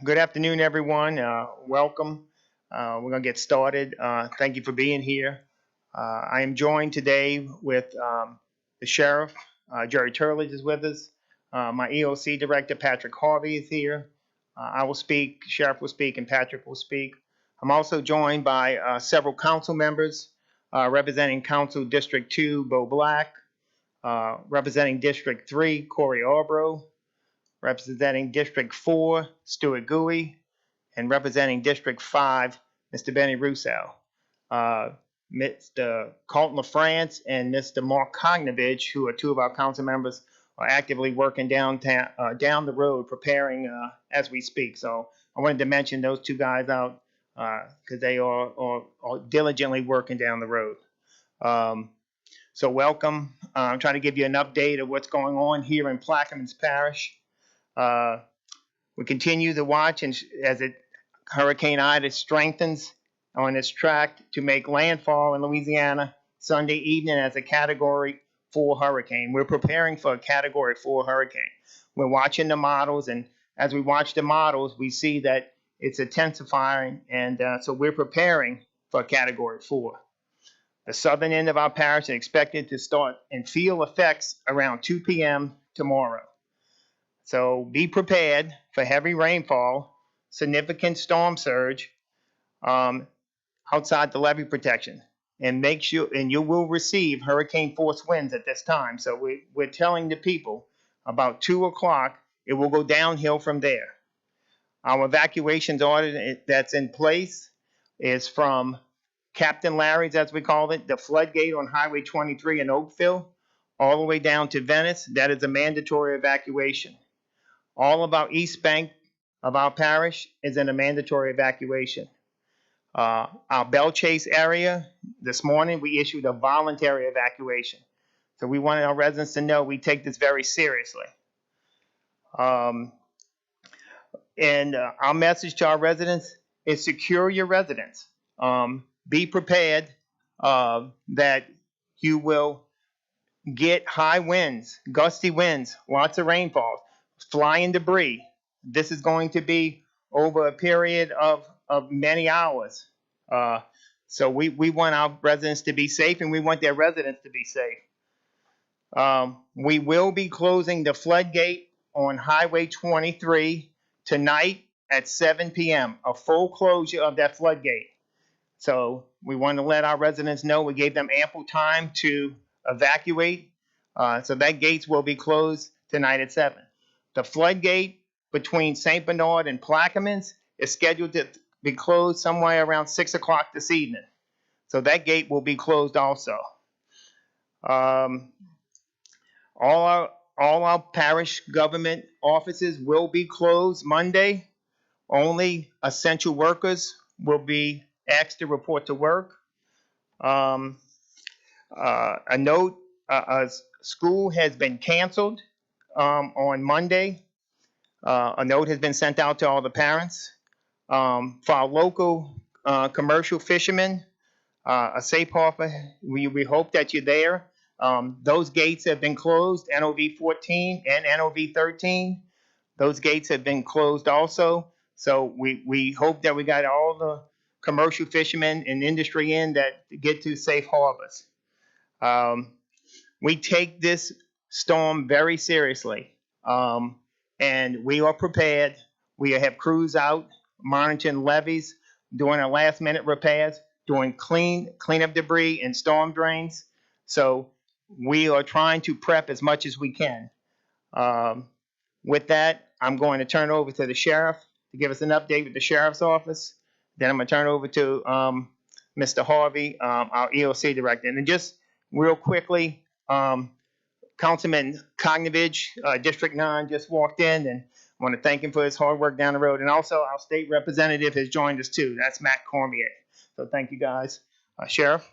Good afternoon, everyone. Welcome. We're going to get started. Thank you for being here. I am joined today with the sheriff, Jerry Turlidge is with us. My EOC director, Patrick Harvey, is here. I will speak, sheriff will speak, and Patrick will speak. I'm also joined by several council members representing Council District 2, Bo Black, representing District 3, Corey Arbro, representing District 4, Stuart Gouy, and representing District 5, Mr. Benny Rousseau. Mr. Colton LaFrance and Mr. Mark Cognovich, who are two of our council members, are actively working down the road, preparing as we speak. So I wanted to mention those two guys out because they are diligently working down the road. So welcome. I'm trying to give you an update of what's going on here in Plaquemines Parish. We continue to watch as Hurricane Ida strengthens on its track to make landfall in Louisiana Sunday evening as a Category 4 hurricane. We're preparing for a Category 4 hurricane. We're watching the models, and as we watch the models, we see that it's intensifying, and so we're preparing for a Category 4. The southern end of our parish is expected to start and feel effects around 2 p.m. tomorrow. So be prepared for heavy rainfall, significant storm surge outside the levee protection, and make sure, and you will receive hurricane force winds at this time. So we're telling the people about 2 o'clock, it will go downhill from there. Our evacuations order that's in place is from Captain Larry's, as we call it, the floodgate on Highway 23 in Oakville, all the way down to Venice. That is a mandatory evacuation. All of our east bank of our parish is in a mandatory evacuation. Our Bell Chase area, this morning we issued a voluntary evacuation. So we wanted our residents to know we take this very seriously. And our message to our residents is secure your residence. Be prepared that you will get high winds, gusty winds, lots of rainfall, flying debris. This is going to be over a period of many hours. So we want our residents to be safe, and we want their residents to be safe. We will be closing the floodgate on Highway 23 tonight at 7 p.m., a full closure of that floodgate. So we want to let our residents know we gave them ample time to evacuate. So that gates will be closed tonight at 7. The floodgate between St. Bernard and Plaquemines is scheduled to be closed somewhere around 6 o'clock this evening. So that gate will be closed also. All our parish government offices will be closed Monday. Only essential workers will be asked to report to work. A note, school has been canceled on Monday. A note has been sent out to all the parents. For our local commercial fishermen, a safe harbor, we hope that you're there. Those gates have been closed, NOV 14 and NOV 13. Those gates have been closed also. So we hope that we got all the commercial fishermen and industry in that get to safe harbors. We take this storm very seriously, and we are prepared. We have crews out monitoring levees, doing our last minute repairs, doing cleanup debris and storm drains. So we are trying to prep as much as we can. With that, I'm going to turn over to the sheriff to give us an update with the sheriff's office. Then I'm going to turn over to Mr. Harvey, our EOC director. And then just real quickly, Councilman Cognovich, District 9, just walked in, and I want to thank him for his hard work down the road. And also our state representative has joined us too. That's Matt Cormier. So thank you guys. Sheriff?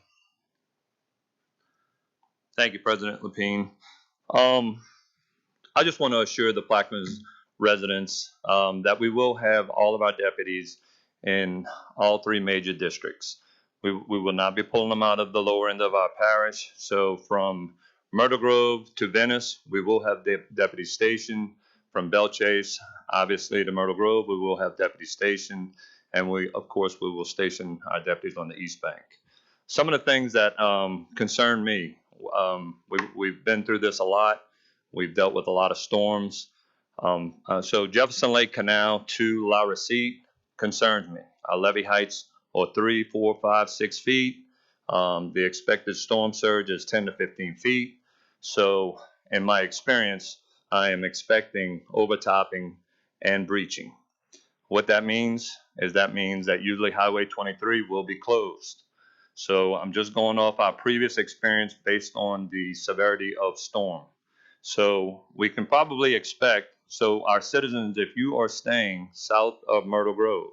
Thank you, President Lapine. I just want to assure the Plaquemines residents that we will have all of our deputies in all 3 major districts. We will not be pulling them out of the lower end of our parish. So from Myrtle Grove to Venice, we will have deputies stationed. From Belle Chase, obviously, to Myrtle Grove, we will have deputies stationed. And of course, we will station our deputies on the East Bank. Some of the things that concern me, we've been through this a lot. We've dealt with a lot of storms. So Jefferson Lake Canal to La Recite concerns me. Our levee heights are 3, 4, 5, 6 feet. The expected storm surge is 10 to 15 feet. So in my experience, I am expecting overtopping and breaching. What that means is that usually Highway 23 will be closed. So I'm just going off our previous experience based on the severity of storm. So we can probably expect, so our citizens, if you are staying south of Myrtle Grove,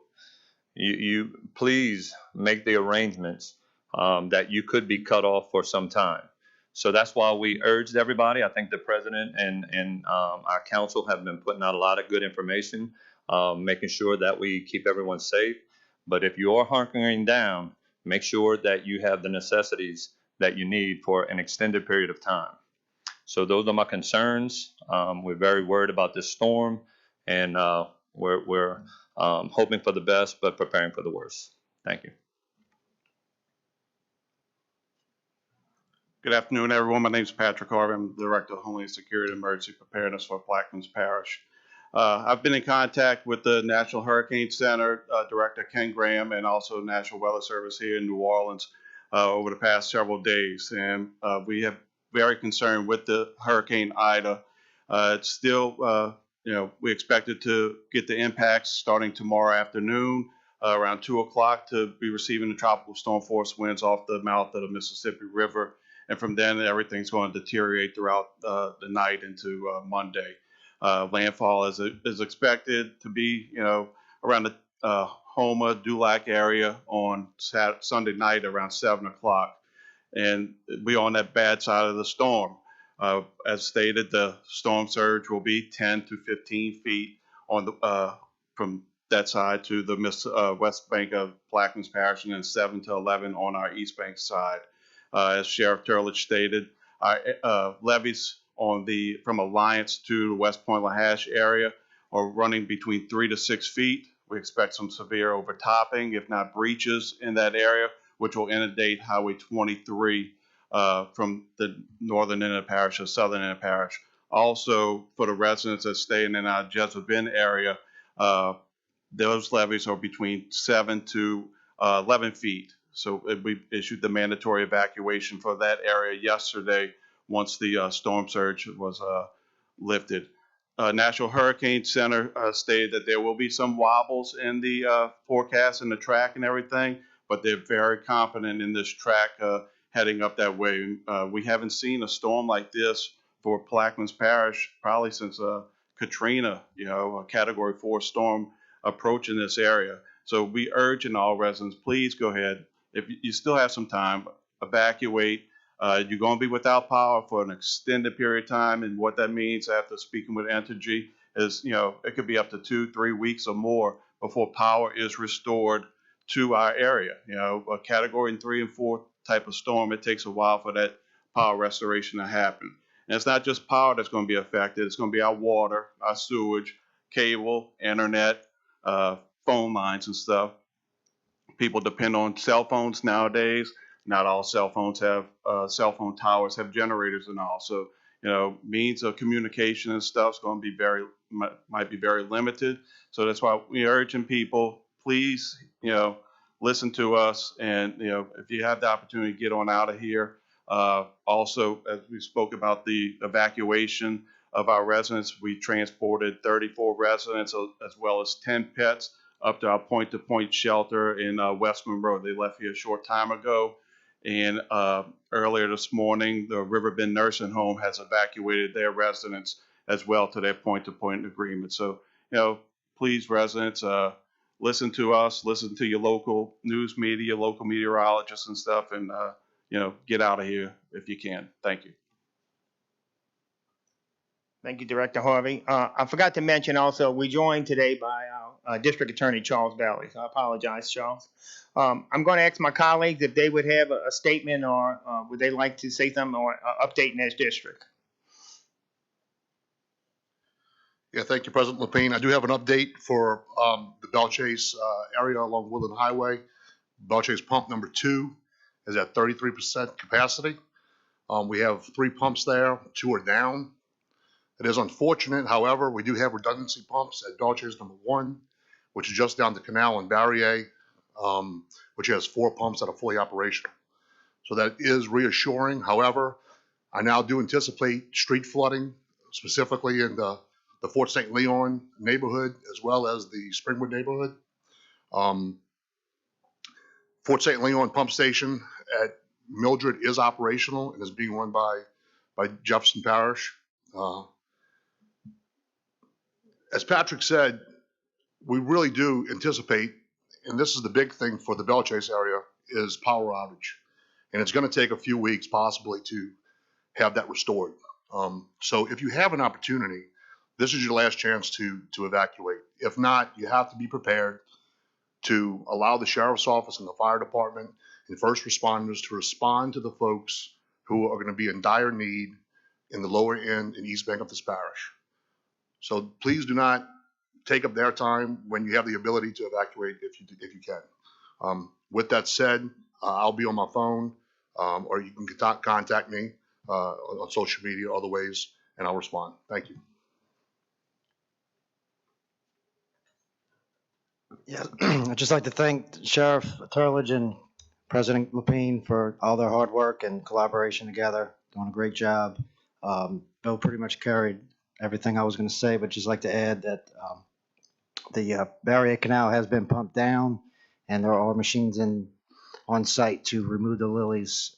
you please make the arrangements that you could be cut off for some time. So that's why we urged everybody. I think the president and our council have been putting out a lot of good information, making sure that we keep everyone safe. But if you are hunkering down, make sure that you have the necessities that you need for an extended period of time. So those are my concerns. We're very worried about this storm, and we're hoping for the best, but preparing for the worst. Thank you. Good afternoon, everyone. My name is Patrick Harvin. I'm the Director of Homeland Security and Emergency Preparedness for Plaquemines Parish. I've been in contact with the National Hurricane Center Director Ken Graham and also National Weather Service here in New Orleans over the past several days, and we have very concerned with the Hurricane Ida. It's still, we expected to get the impacts starting tomorrow afternoon around 2 o'clock to be receiving the tropical storm force winds off the mouth of the Mississippi River. And from then, everything's going to deteriorate throughout the night into Monday. Landfall is expected to be, around the Houma, Dulac area on Sunday night around 7 o'clock. And we're on that bad side of the storm. As stated, the storm surge will be 10 to 15 feet on the from that side to the west bank of Plaquemines Parish, and then 7 to 11 on our east bank side. As Sheriff Turlich stated, our levees from Alliance to the West Point Lahash area are running between 3 to 6 feet. We expect some severe overtopping, if not breaches, in that area, which will inundate Highway 23 from the northern end of the parish to southern end of the parish. Also, for the residents that stay in our Jessup Bend area, those levees are between 7 to 11 feet. So we issued the mandatory evacuation for that area yesterday once the storm surge was lifted. National Hurricane Center stated that there will be some wobbles in the forecast and the track and everything, but they're very confident in this track heading up that way. We haven't seen a storm like this for Plaquemines Parish probably since Katrina, a Category 4 storm approaching this area. So we urge all residents, please go ahead. If you still have some time, evacuate. You're going to be without power for an extended period of time, and what that means after speaking with Entergy is, it could be up to 2-3 weeks or more before power is restored to our area. A Category 3 and 4 type of storm, it takes a while for that power restoration to happen. And it's not just power that's going to be affected. It's going to be our water, our sewage, cable, internet, phone lines and stuff. People depend on cell phones nowadays. Not all cell phones have cell phone towers have generators and all. So, means of communication and stuff is going to be might be very limited. So that's why we're urging people, please, listen to us. And, if you have the opportunity to get on out of here. Also, as we spoke about the evacuation of our residents, we transported 34 residents as well as 10 pets up to our point-to-point shelter in West Monroe. They left here a short time ago. And earlier this morning, the Riverbend Nursing Home has evacuated their residents as well to their point-to-point agreement. So, please, residents, listen to us, listen to your local news media, local meteorologists and stuff, and, get out of here if you can. Thank you. Thank you, Director Harvey. I forgot to mention also, we joined today by our District Attorney Charles Bailey. So I apologize, Charles. I'm going to ask my colleagues if they would have a statement or would they like to say something or update in this district. Yeah, thank you, President Lapine. I do have an update for the Belchase area along Woodland Highway. Belchase pump number 2 is at 33% capacity. We have 3 pumps there, 2 are down. It is unfortunate, however, we do have redundancy pumps at Belchase number 1, which is just down the canal in Barrier, which has 4 pumps that are fully operational. So that is reassuring. However, I now do anticipate street flooding, specifically in the Fort St. Leon neighborhood, as well as the Springwood neighborhood. Fort St. Leon pump station at Mildred is operational and is being run by Jefferson Parish. As Patrick said, we really do anticipate, and this is the big thing for the Belchase area, is power outage. And it's going to take a few weeks possibly to have that restored. So if you have an opportunity, this is your last chance to evacuate. If not, you have to be prepared to allow the sheriff's office and the fire department and first responders to respond to the folks who are going to be in dire need in the lower end and east bank of this parish. So please do not take up their time when you have the ability to evacuate if you can. With that said, I'll be on my phone, or you can contact me on social media, other ways, and I'll respond. Thank you. Yeah, I'd just like to thank Sheriff Turlidge and President Lapine for all their hard work and collaboration together, doing a great job. Bill pretty much carried everything I was going to say, but just like to add that the Barrier Canal has been pumped down, and there are machines on site to remove the lilies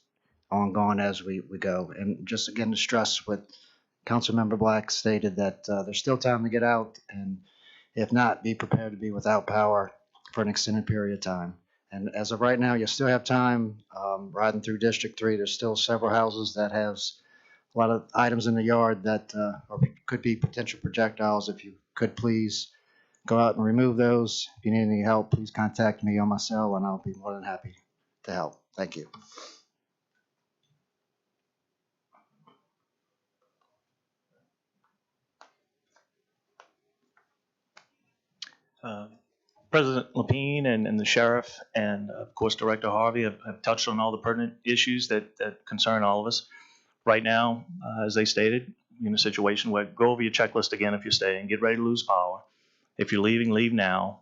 ongoing as we go. And just again to stress what Councilmember Black stated, that there's still time to get out, and if not, be prepared to be without power for an extended period of time. And as of right now, you still have time riding through District 3. There's still several houses that have a lot of items in the yard that could be potential projectiles. If you could please go out and remove those. If you need any help, please contact me on my cell, and I'll be more than happy to help. Thank you. President Lapine and the sheriff and, of course, Director Harvey have touched on all the pertinent issues that concern all of us. Right now, as they stated, in a situation where go over your checklist again if you're staying, get ready to lose power. If you're leaving, leave now.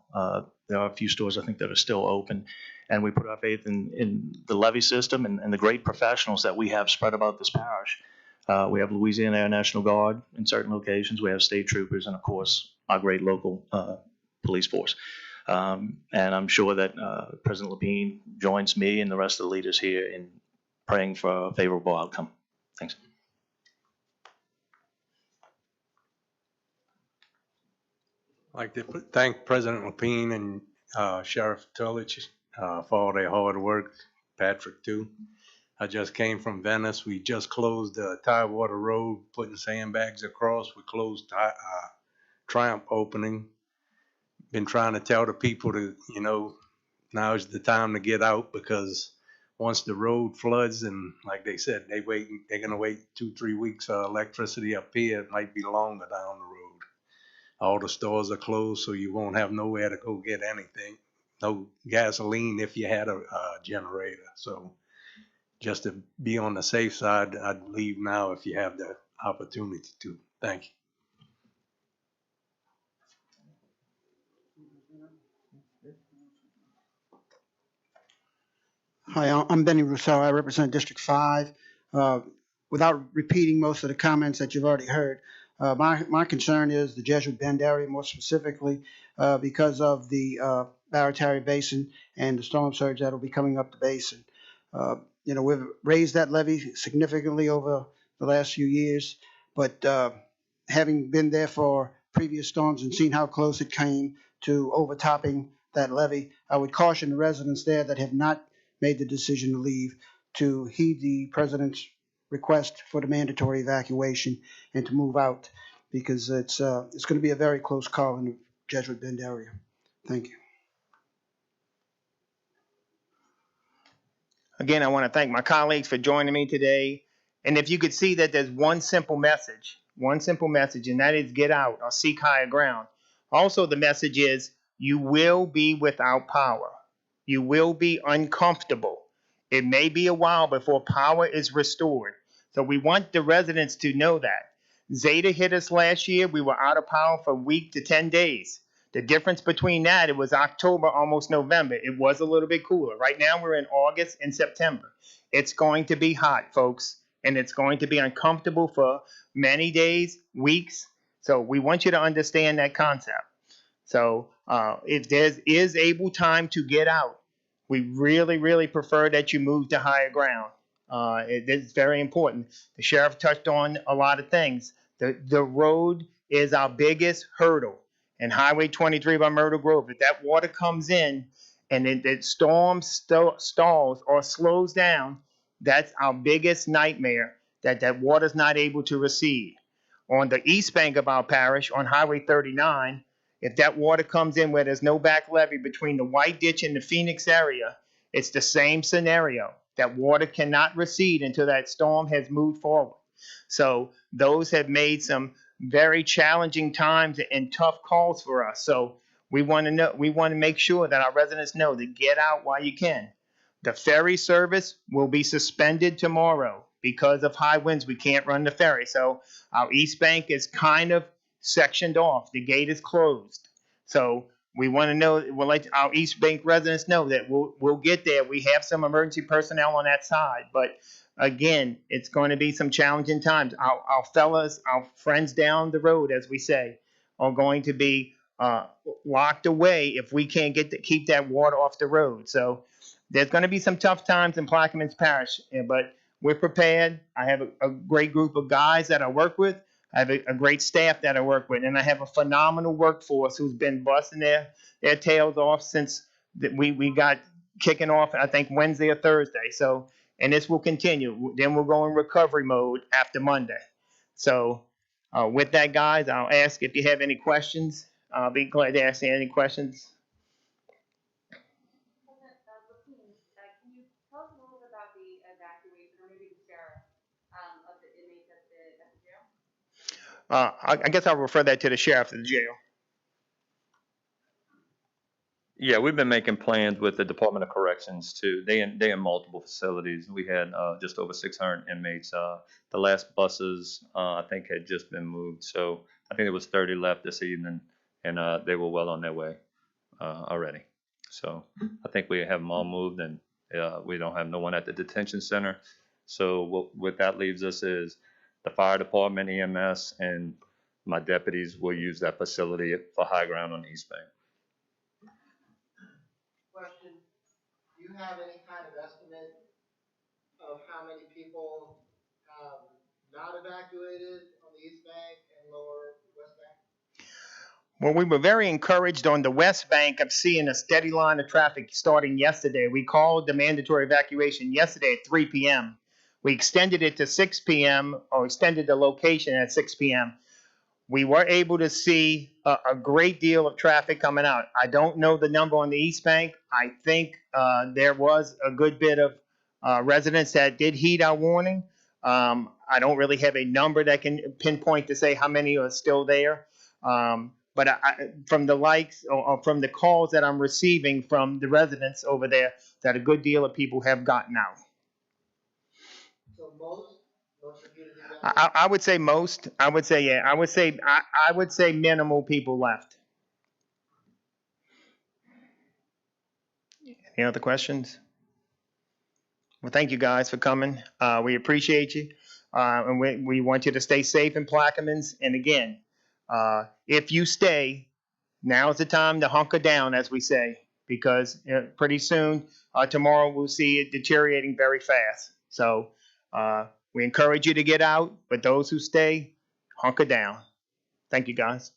There are a few stores, I think, that are still open. And we put our faith in the levee system and the great professionals that we have spread about this parish. We have Louisiana Air National Guard in certain locations. We have state troopers and, of course, our great local police force. And I'm sure that President Lapine joins me and the rest of the leaders here in praying for a favorable outcome. Thanks. I'd like to thank President Lapine and Sheriff Turlidge for all their hard work. Patrick, too. I just came from Venice. We just closed Tidewater Road, putting sandbags across. We closed Triumph opening. Been trying to tell the people to, now is the time to get out, because once the road floods, and like they said, they're going to wait 2-3 weeks for electricity up here. It might be longer down the road. All the stores are closed, so you won't have nowhere to go get anything. No gasoline if you had a generator. So just to be on the safe side, I'd leave now if you have the opportunity to. Thank you. Hi, I'm Benny Rousseau. I represent District 5. Without repeating most of the comments that you've already heard, my concern is the Jesuit Bend area, more specifically because of the Barataria Basin and the storm surge that will be coming up the basin. We've raised that levee significantly over the last few years, but having been there for previous storms and seen how close it came to overtopping that levee, I would caution the residents there that have not made the decision to leave to heed the president's request for the mandatory evacuation and to move out, because it's going to be a very close call in the Jesuit Bend area. Thank you. Again, I want to thank my colleagues for joining me today. And if you could see that there's one simple message, and that is get out or seek higher ground. Also, the message is you will be without power. You will be uncomfortable. It may be a while before power is restored. So we want the residents to know that. Zeta hit us last year. We were out of power for a week to 10 days. The difference between that, it was October, almost November. It was a little bit cooler. Right now, we're in August and September. It's going to be hot, folks, and it's going to be uncomfortable for many days, weeks. So we want you to understand that concept. So if there is able time to get out, we really, really prefer that you move to higher ground. It is very important. The sheriff touched on a lot of things. The road is our biggest hurdle. And Highway 23 by Myrtle Grove, if that water comes in and it stalls or slows down, that's our biggest nightmare, that water's not able to recede. On the east bank of our parish, on Highway 39, if that water comes in where there's no back levee between the White Ditch and the Phoenix area, it's the same scenario. That water cannot recede until that storm has moved forward. So those have made some very challenging times and tough calls for us. So we want to make sure that our residents know to get out while you can. The ferry service will be suspended tomorrow because of high winds. We can't run the ferry. So our east bank is kind of sectioned off. The gate is closed. So we want to know, we'll let our east bank residents know that we'll get there. We have some emergency personnel on that side, but again, it's going to be some challenging times. Our fellas, our friends down the road, as we say, are going to be locked away if we can't keep that water off the road. So there's going to be some tough times in Plaquemines Parish, but we're prepared. I have a great group of guys that I work with. I have a great staff that I work with, and I have a phenomenal workforce who's been busting their tails off since we got kicking off, I think, Wednesday or Thursday. So, and this will continue. Then we'll go in recovery mode after Monday. So with that, guys, I'll ask if you have any questions. I'll be glad to answer any questions. Can you tell us a little bit about the evacuation, or maybe the sheriff, of the inmates at the jail? I guess I'll refer that to the sheriff of the jail. Yeah, we've been making plans with the Department of Corrections too. They in multiple facilities. We had just over 600 inmates. The last buses, I think, had just been moved. So I think there was 30 left this evening, and they were well on their way already. So I think we have them all moved, and we don't have no one at the detention center. So what that leaves us is the fire department, EMS, and my deputies will use that facility for high ground on the East Bank. Question, do you have any kind of estimate of how many people have not evacuated on the East Bank and lower West Bank? Well, we were very encouraged on the West Bank of seeing a steady line of traffic starting yesterday. We called the mandatory evacuation yesterday at 3 p.m. We extended it to 6 p.m. or extended the location at 6 p.m. We were able to see a great deal of traffic coming out. I don't know the number on the East Bank. I think there was a good bit of residents that did heed our warning. I don't really have a number that can pinpoint to say how many are still there. But from the likes or from the calls that I'm receiving from the residents over there, that a good deal of people have gotten out. So most of you I would say most. I would say, yeah. I would say minimal people left. Any other questions? Well, thank you guys for coming. We appreciate you. And we want you to stay safe in Plaquemines. And again, if you stay, now's the time to hunker down, as we say, because pretty soon, tomorrow, we'll see it deteriorating very fast. So we encourage you to get out, but those who stay, hunker down. Thank you, guys.